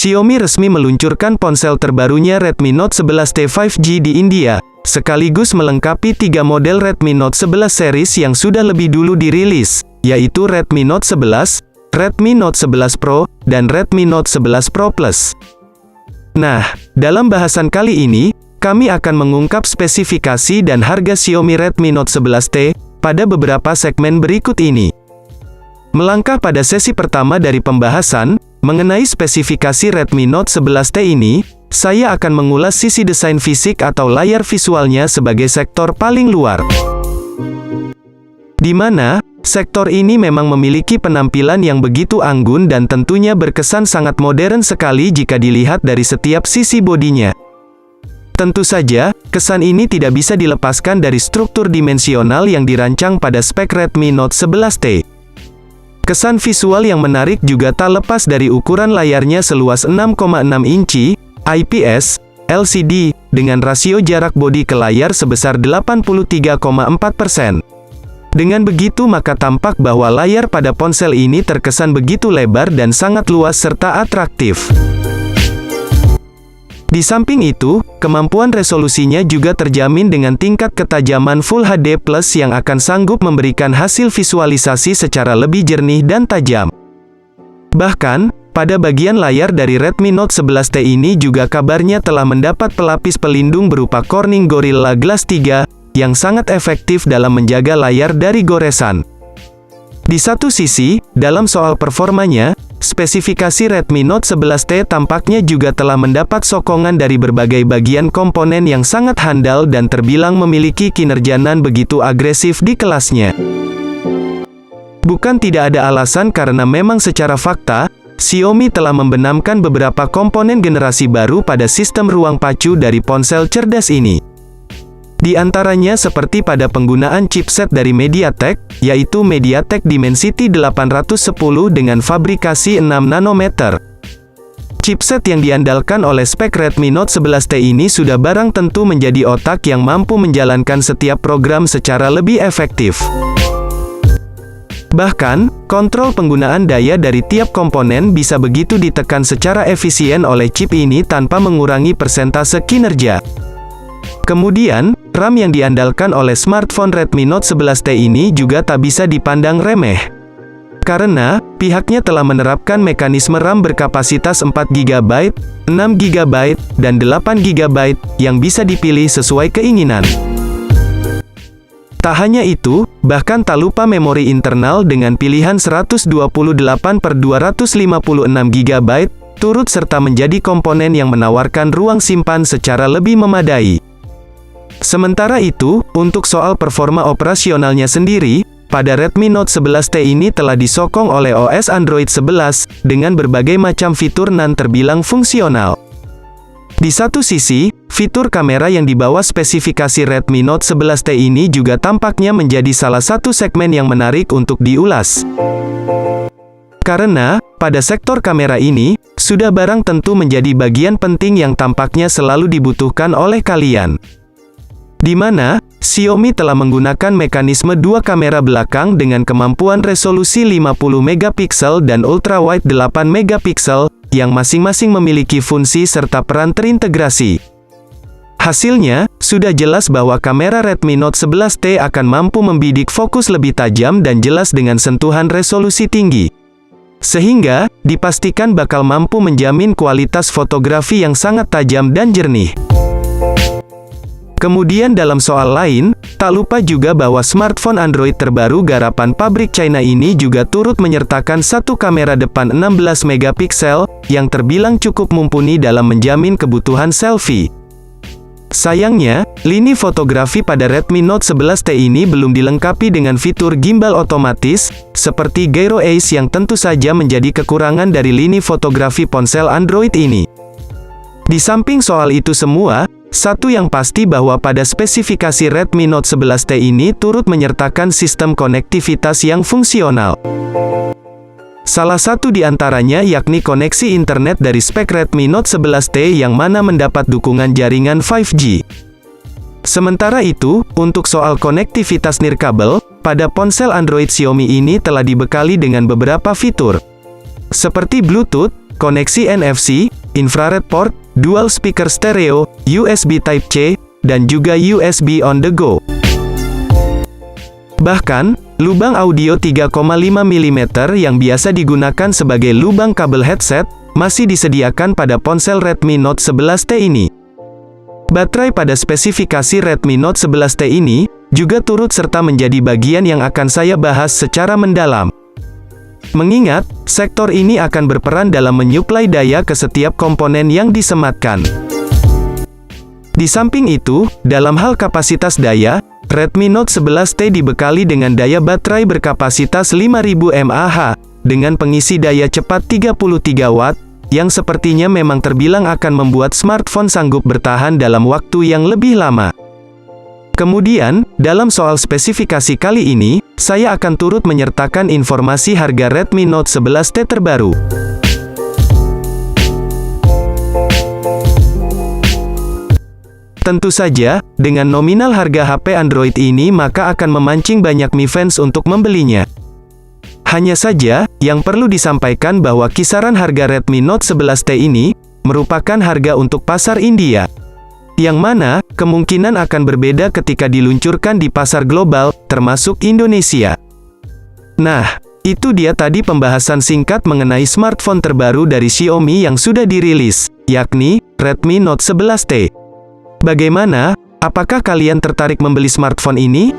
Xiaomi resmi meluncurkan ponsel terbarunya Redmi Note 11T 5G di India, sekaligus melengkapi 3 model Redmi Note 11 series yang sudah lebih dulu dirilis, yaitu Redmi Note 11, Redmi Note 11 Pro, dan Redmi Note 11 Pro Plus. Nah, dalam bahasan kali ini, kami akan mengungkap spesifikasi dan harga Xiaomi Redmi Note 11T pada beberapa segmen berikut ini. Melangkah pada sesi pertama dari pembahasan, mengenai spesifikasi Redmi Note 11T ini, saya akan mengulas sisi desain fisik atau layar visualnya sebagai sektor paling luar. Di mana, sektor ini memang memiliki penampilan yang begitu anggun dan tentunya berkesan sangat modern sekali jika dilihat dari setiap sisi bodinya. Tentu saja, kesan ini tidak bisa dilepaskan dari struktur dimensional yang dirancang pada spek Redmi Note 11T. Kesan visual yang menarik juga tak lepas dari ukuran layarnya seluas 6,6 inci, IPS, LCD, dengan rasio jarak bodi ke layar sebesar 83,4%. Dengan begitu maka tampak bahwa layar pada ponsel ini terkesan begitu lebar dan sangat luas serta atraktif. Di samping itu, kemampuan resolusinya juga terjamin dengan tingkat ketajaman Full HD+ yang akan sanggup memberikan hasil visualisasi secara lebih jernih dan tajam. Bahkan, pada bagian layar dari Redmi Note 11T ini juga kabarnya telah mendapat pelapis pelindung berupa Corning Gorilla Glass 3, yang sangat efektif dalam menjaga layar dari goresan. Di satu sisi, dalam soal performanya, spesifikasi Redmi Note 11T tampaknya juga telah mendapat sokongan dari berbagai bagian komponen yang sangat handal dan terbilang memiliki kinerja nan begitu agresif di kelasnya. Bukan tidak ada alasan karena memang secara fakta, Xiaomi telah membenamkan beberapa komponen generasi baru pada sistem ruang pacu dari ponsel cerdas ini. Di antaranya seperti pada penggunaan chipset dari MediaTek, yaitu MediaTek Dimensity 810 dengan fabrikasi 6 nanometer. Chipset yang diandalkan oleh spek Redmi Note 11T ini sudah barang tentu menjadi otak yang mampu menjalankan setiap program secara lebih efektif. Bahkan, kontrol penggunaan daya dari tiap komponen bisa begitu ditekan secara efisien oleh chip ini tanpa mengurangi persentase kinerja. Kemudian, RAM yang diandalkan oleh smartphone Redmi Note 11T ini juga tak bisa dipandang remeh. Karena, pihaknya telah menerapkan mekanisme RAM berkapasitas 4GB, 6GB, dan 8GB, yang bisa dipilih sesuai keinginan. Tak hanya itu, bahkan tak lupa memori internal dengan pilihan 128/256GB, turut serta menjadi komponen yang menawarkan ruang simpan secara lebih memadai. Sementara itu, untuk soal performa operasionalnya sendiri, pada Redmi Note 11T ini telah disokong oleh OS Android 11, dengan berbagai macam fitur nan terbilang fungsional. Di satu sisi, fitur kamera yang dibawa spesifikasi Redmi Note 11T ini juga tampaknya menjadi salah satu segmen yang menarik untuk diulas. Karena, pada sektor kamera ini, sudah barang tentu menjadi bagian penting yang tampaknya selalu dibutuhkan oleh kalian. Di mana, Xiaomi telah menggunakan mekanisme dua kamera belakang dengan kemampuan resolusi 50 megapiksel dan ultrawide 8 megapiksel, yang masing-masing memiliki fungsi serta peran terintegrasi. Hasilnya, sudah jelas bahwa kamera Redmi Note 11T akan mampu membidik fokus lebih tajam dan jelas dengan sentuhan resolusi tinggi. Sehingga, dipastikan bakal mampu menjamin kualitas fotografi yang sangat tajam dan jernih. Kemudian dalam soal lain, tak lupa juga bahwa smartphone Android terbaru garapan pabrik China ini juga turut menyertakan satu kamera depan 16 megapiksel, yang terbilang cukup mumpuni dalam menjamin kebutuhan selfie. Sayangnya, lini fotografi pada Redmi Note 11T ini belum dilengkapi dengan fitur gimbal otomatis, seperti Gyro Ace yang tentu saja menjadi kekurangan dari lini fotografi ponsel Android ini. Di samping soal itu semua, satu yang pasti bahwa pada spesifikasi Redmi Note 11T ini turut menyertakan sistem konektivitas yang fungsional. Salah satu di antaranya yakni koneksi internet dari spek Redmi Note 11T yang mana mendapat dukungan jaringan 5G. Sementara itu, untuk soal konektivitas nirkabel, pada ponsel Android Xiaomi ini telah dibekali dengan beberapa fitur. Seperti Bluetooth, koneksi NFC, infrared port, dual speaker stereo, USB Type-C, dan juga USB on the go. Bahkan, lubang audio 3,5 mm yang biasa digunakan sebagai lubang kabel headset, masih disediakan pada ponsel Redmi Note 11T ini. Baterai pada spesifikasi Redmi Note 11T ini, juga turut serta menjadi bagian yang akan saya bahas secara mendalam. Mengingat, sektor ini akan berperan dalam menyuplai daya ke setiap komponen yang disematkan. Di samping itu, dalam hal kapasitas daya, Redmi Note 11T dibekali dengan daya baterai berkapasitas 5000 mAh, dengan pengisi daya cepat 33 Watt, yang sepertinya memang terbilang akan membuat smartphone sanggup bertahan dalam waktu yang lebih lama. Kemudian, dalam soal spesifikasi kali ini, saya akan turut menyertakan informasi harga Redmi Note 11T terbaru. Tentu saja, dengan nominal harga HP Android ini maka akan memancing banyak Mi fans untuk membelinya. Hanya saja, yang perlu disampaikan bahwa kisaran harga Redmi Note 11T ini, merupakan harga untuk pasar India. Yang mana, kemungkinan akan berbeda ketika diluncurkan di pasar global, termasuk Indonesia. Nah, itu dia tadi pembahasan singkat mengenai smartphone terbaru dari Xiaomi yang sudah dirilis, yakni Redmi Note 11T. Bagaimana? Apakah kalian tertarik membeli smartphone ini?